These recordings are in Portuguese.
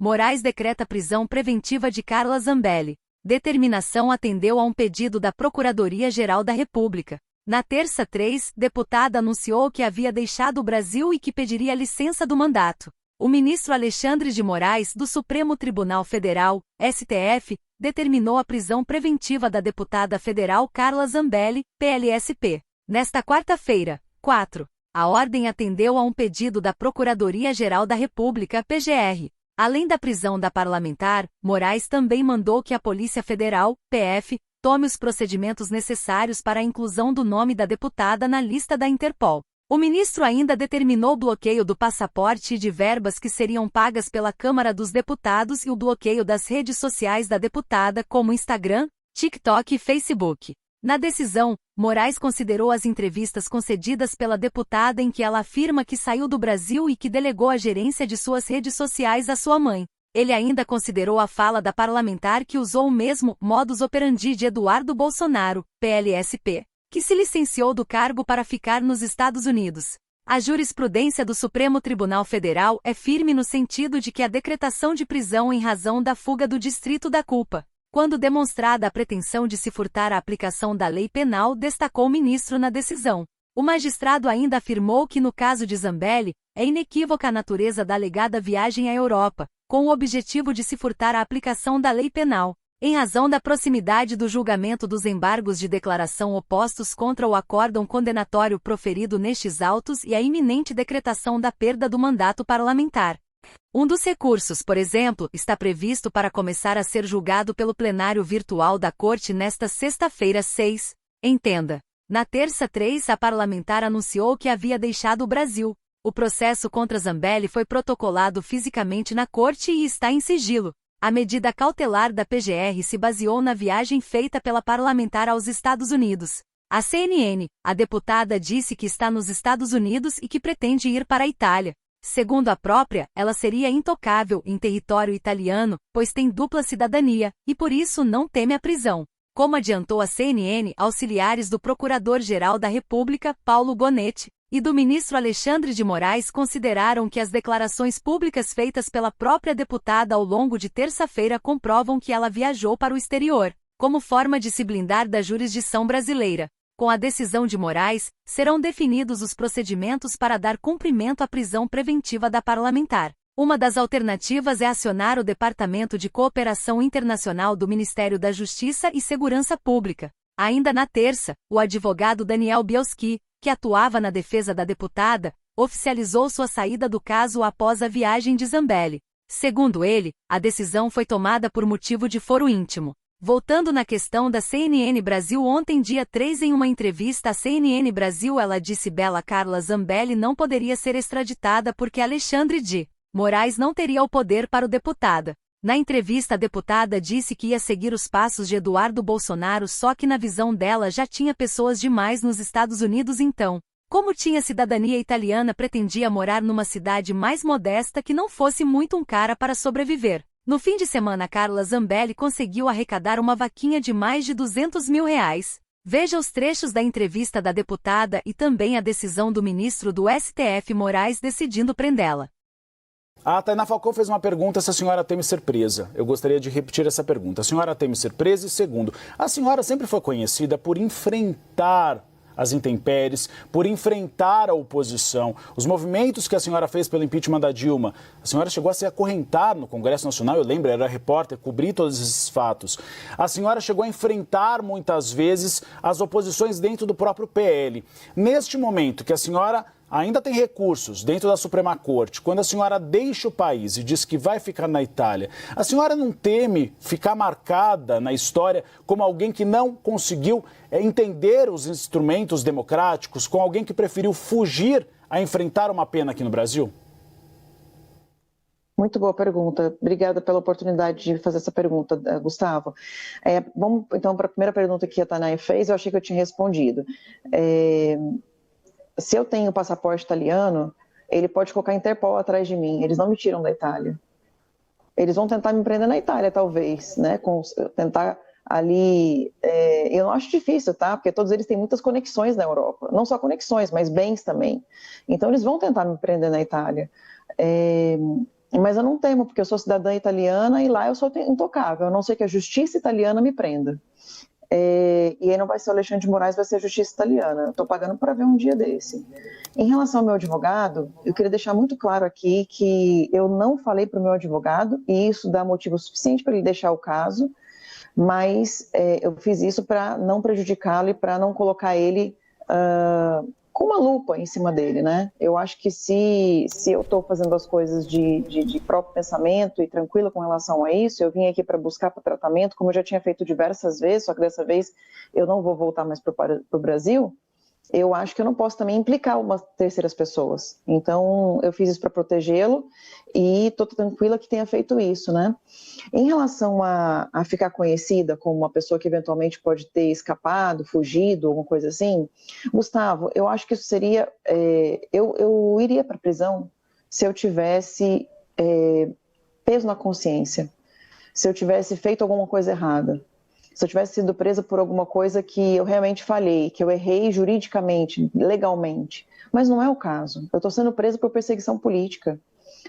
Moraes decreta prisão preventiva de Carla Zambelli. Determinação atendeu a um pedido da Procuradoria-Geral da República. Na terça 3, deputada anunciou que havia deixado o Brasil e que pediria licença do mandato. O ministro Alexandre de Moraes, do Supremo Tribunal Federal, STF, determinou a prisão preventiva da deputada federal Carla Zambelli, PLSP. Nesta quarta-feira, 4, a ordem atendeu a um pedido da Procuradoria-Geral da República, PGR. Além da prisão da parlamentar, Moraes também mandou que a Polícia Federal, PF, tome os procedimentos necessários para a inclusão do nome da deputada na lista da Interpol. O ministro ainda determinou o bloqueio do passaporte e de verbas que seriam pagas pela Câmara dos Deputados e o bloqueio das redes sociais da deputada como Instagram, TikTok e Facebook. Na decisão, Moraes considerou as entrevistas concedidas pela deputada em que ela afirma que saiu do Brasil e que delegou a gerência de suas redes sociais à sua mãe. Ele ainda considerou a fala da parlamentar que usou o mesmo modus operandi de Eduardo Bolsonaro, PLSP, que se licenciou do cargo para ficar nos Estados Unidos. A jurisprudência do Supremo Tribunal Federal é firme no sentido de que a decretação de prisão em razão da fuga do distrito da culpa, quando demonstrada a pretensão de se furtar a aplicação da lei penal, destacou o ministro na decisão. O magistrado ainda afirmou que no caso de Zambelli, é inequívoca a natureza da alegada viagem à Europa, com o objetivo de se furtar a aplicação da lei penal, em razão da proximidade do julgamento dos embargos de declaração opostos contra o acórdão condenatório proferido nestes autos e a iminente decretação da perda do mandato parlamentar. Um dos recursos, por exemplo, está previsto para começar a ser julgado pelo plenário virtual da Corte nesta sexta-feira 6. Entenda. Na terça 3, a parlamentar anunciou que havia deixado o Brasil. O processo contra Zambelli foi protocolado fisicamente na Corte e está em sigilo. A medida cautelar da PGR se baseou na viagem feita pela parlamentar aos Estados Unidos. A CNN, a deputada disse que está nos Estados Unidos e que pretende ir para a Itália. Segundo a própria, ela seria intocável em território italiano, pois tem dupla cidadania, e por isso não teme a prisão. Como adiantou a CNN, auxiliares do Procurador-Geral da República, Paulo Gonetti, e do ministro Alexandre de Moraes consideraram que as declarações públicas feitas pela própria deputada ao longo de terça-feira comprovam que ela viajou para o exterior, como forma de se blindar da jurisdição brasileira. Com a decisão de Moraes, serão definidos os procedimentos para dar cumprimento à prisão preventiva da parlamentar. Uma das alternativas é acionar o Departamento de Cooperação Internacional do Ministério da Justiça e Segurança Pública. Ainda na terça, o advogado Daniel Bielski, que atuava na defesa da deputada, oficializou sua saída do caso após a viagem de Zambelli. Segundo ele, a decisão foi tomada por motivo de foro íntimo. Voltando na questão da CNN Brasil, ontem dia 3 em uma entrevista à CNN Brasil ela disse Bela Carla Zambelli não poderia ser extraditada porque Alexandre de Moraes não teria o poder para o deputada. Na entrevista a deputada disse que ia seguir os passos de Eduardo Bolsonaro, só que na visão dela já tinha pessoas demais nos Estados Unidos então. Como tinha cidadania italiana, pretendia morar numa cidade mais modesta que não fosse muito um cara para sobreviver. No fim de semana Carla Zambelli conseguiu arrecadar uma vaquinha de mais de R$200 mil. Veja os trechos da entrevista da deputada e também a decisão do ministro do STF Moraes decidindo prendê-la. A Tainá Falcão fez uma pergunta se a senhora teme ser presa. Eu gostaria de repetir essa pergunta. A senhora teme ser presa? E segundo, a senhora sempre foi conhecida por enfrentar as intempéries, por enfrentar a oposição. Os movimentos que a senhora fez pelo impeachment da Dilma, a senhora chegou a se acorrentar no Congresso Nacional, eu lembro, era repórter, cobri todos esses fatos. A senhora chegou a enfrentar muitas vezes as oposições dentro do próprio PL. Neste momento que a senhora ainda tem recursos dentro da Suprema Corte, quando a senhora deixa o país e diz que vai ficar na Itália, a senhora não teme ficar marcada na história como alguém que não conseguiu entender os instrumentos democráticos, como alguém que preferiu fugir a enfrentar uma pena aqui no Brasil? Muito boa pergunta. Obrigada pela oportunidade de fazer essa pergunta, Gustavo. Vamos então para a primeira pergunta que a Tainá fez, eu achei que eu tinha respondido. Se eu tenho passaporte italiano, ele pode colocar a Interpol atrás de mim, eles não me tiram da Itália. Eles vão tentar me prender na Itália, talvez, né? Tentar ali... eu não acho difícil, tá? Porque todos eles têm muitas conexões na Europa. Não só conexões, mas bens também. Então, eles vão tentar me prender na Itália. Mas eu não temo, porque eu sou cidadã italiana e lá eu sou intocável, a não ser que a justiça italiana me prenda. E aí não vai ser o Alexandre de Moraes, vai ser a justiça italiana. Eu estou pagando para ver um dia desse. Em relação ao meu advogado, eu queria deixar muito claro aqui que eu não falei para o meu advogado, e isso dá motivo suficiente para ele deixar o caso, mas eu fiz isso para não prejudicá-lo e para não colocar ele com uma lupa em cima dele, né? Eu acho que se eu estou fazendo as coisas de próprio pensamento e tranquila com relação a isso, eu vim aqui para buscar para tratamento, como eu já tinha feito diversas vezes, só que dessa vez eu não vou voltar mais para o Brasil, eu acho que eu não posso também implicar umas terceiras pessoas. Então, eu fiz isso para protegê-lo e estou tranquila que tenha feito isso, né? Em relação a ficar conhecida como uma pessoa que eventualmente pode ter escapado, fugido, alguma coisa assim, Gustavo, eu acho que isso seria... eu iria para a prisão se eu tivesse peso na consciência, se eu tivesse feito alguma coisa errada. Se eu tivesse sido presa por alguma coisa que eu realmente falhei, que eu errei juridicamente, legalmente. Mas não é o caso. Eu estou sendo presa por perseguição política.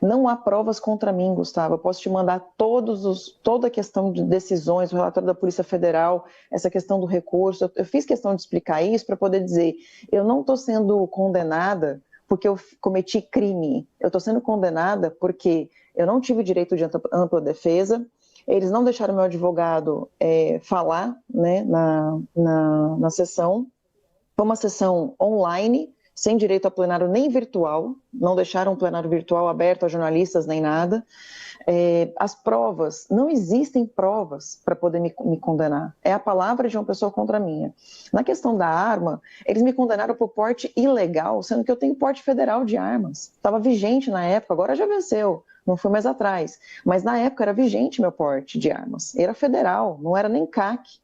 Não há provas contra mim, Gustavo. Eu posso te mandar toda a questão de decisões, o relatório da Polícia Federal, essa questão do recurso. Eu fiz questão de explicar isso para poder dizer, eu não estou sendo condenada porque eu cometi crime. Eu estou sendo condenada porque eu não tive direito de ampla defesa. Eles não deixaram meu advogado falar, né, na sessão. Foi uma sessão online, sem direito a plenário nem virtual. Não deixaram um plenário virtual aberto a jornalistas nem nada. As provas, não existem provas para poder me condenar. É a palavra de uma pessoa contra a minha. Na questão da arma, eles me condenaram por porte ilegal, sendo que eu tenho porte federal de armas. Estava vigente na época, agora já venceu. Não foi mais atrás, mas na época era vigente meu porte de armas, era federal, não era nem CAC.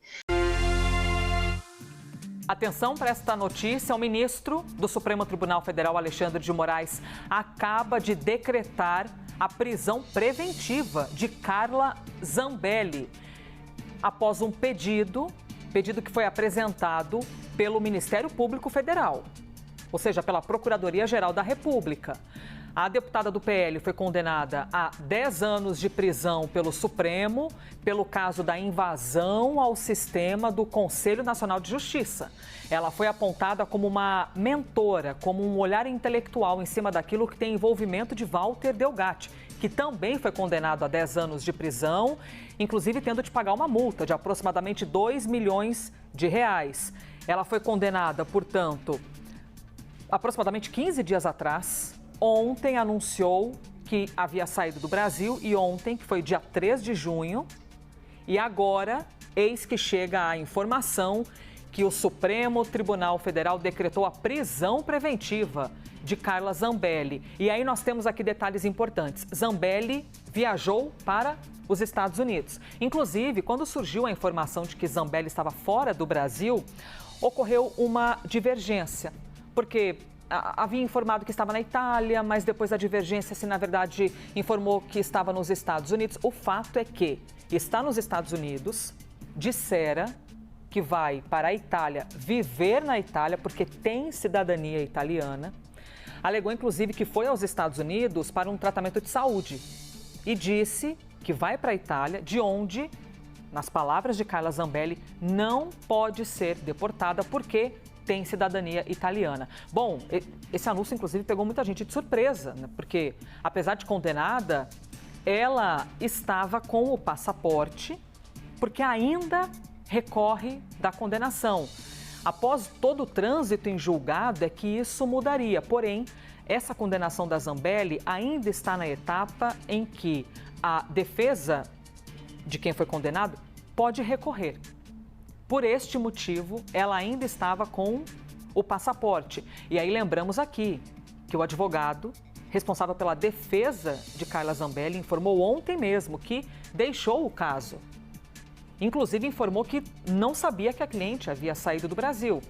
Atenção para esta notícia, o ministro do Supremo Tribunal Federal, Alexandre de Moraes, acaba de decretar a prisão preventiva de Carla Zambelli, após um pedido que foi apresentado pelo Ministério Público Federal, ou seja, pela Procuradoria-Geral da República. A deputada do PL foi condenada a 10 anos de prisão pelo Supremo, pelo caso da invasão ao sistema do Conselho Nacional de Justiça. Ela foi apontada como uma mentora, como um olhar intelectual em cima daquilo que tem envolvimento de Walter Delgatti, que também foi condenado a 10 anos de prisão, inclusive tendo de pagar uma multa de aproximadamente R$2 milhões. Ela foi condenada, portanto, aproximadamente 15 dias atrás. Ontem anunciou que havia saído do Brasil e ontem, que foi dia 3 de junho, e agora, eis que chega a informação que o Supremo Tribunal Federal decretou a prisão preventiva de Carla Zambelli. E aí nós temos aqui detalhes importantes. Zambelli viajou para os Estados Unidos. Inclusive, quando surgiu a informação de que Zambelli estava fora do Brasil, ocorreu uma divergência, porque havia informado que estava na Itália, mas depois da divergência, se na verdade informou que estava nos Estados Unidos. O fato é que está nos Estados Unidos, dissera que vai para a Itália, viver na Itália, porque tem cidadania italiana. Alegou, inclusive, que foi aos Estados Unidos para um tratamento de saúde e disse que vai para a Itália, de onde, nas palavras de Carla Zambelli, não pode ser deportada porque tem cidadania italiana. Bom, esse anúncio, inclusive, pegou muita gente de surpresa, né? Porque, apesar de condenada, ela estava com o passaporte, porque ainda recorre da condenação. Após todo o trânsito em julgado, é que isso mudaria. Porém, essa condenação da Zambelli ainda está na etapa em que a defesa de quem foi condenado pode recorrer. Por este motivo, ela ainda estava com o passaporte. E aí lembramos aqui que o advogado responsável pela defesa de Carla Zambelli informou ontem mesmo que deixou o caso. Inclusive informou que não sabia que a cliente havia saído do Brasil.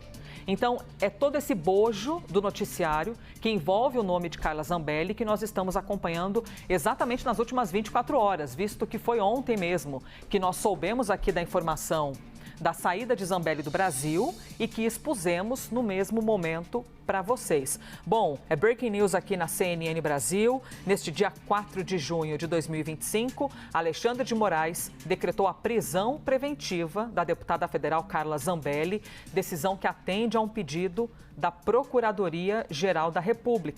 Então, é todo esse bojo do noticiário que envolve o nome de Carla Zambelli que nós estamos acompanhando exatamente nas últimas 24 horas, visto que foi ontem mesmo que nós soubemos aqui da informação da saída de Zambelli do Brasil e que expusemos no mesmo momento para vocês. Bom, é breaking news aqui na CNN Brasil. Neste dia 4 de junho de 2025, Alexandre de Moraes decretou a prisão preventiva da deputada federal Carla Zambelli, decisão que atende a um pedido da Procuradoria-Geral da República.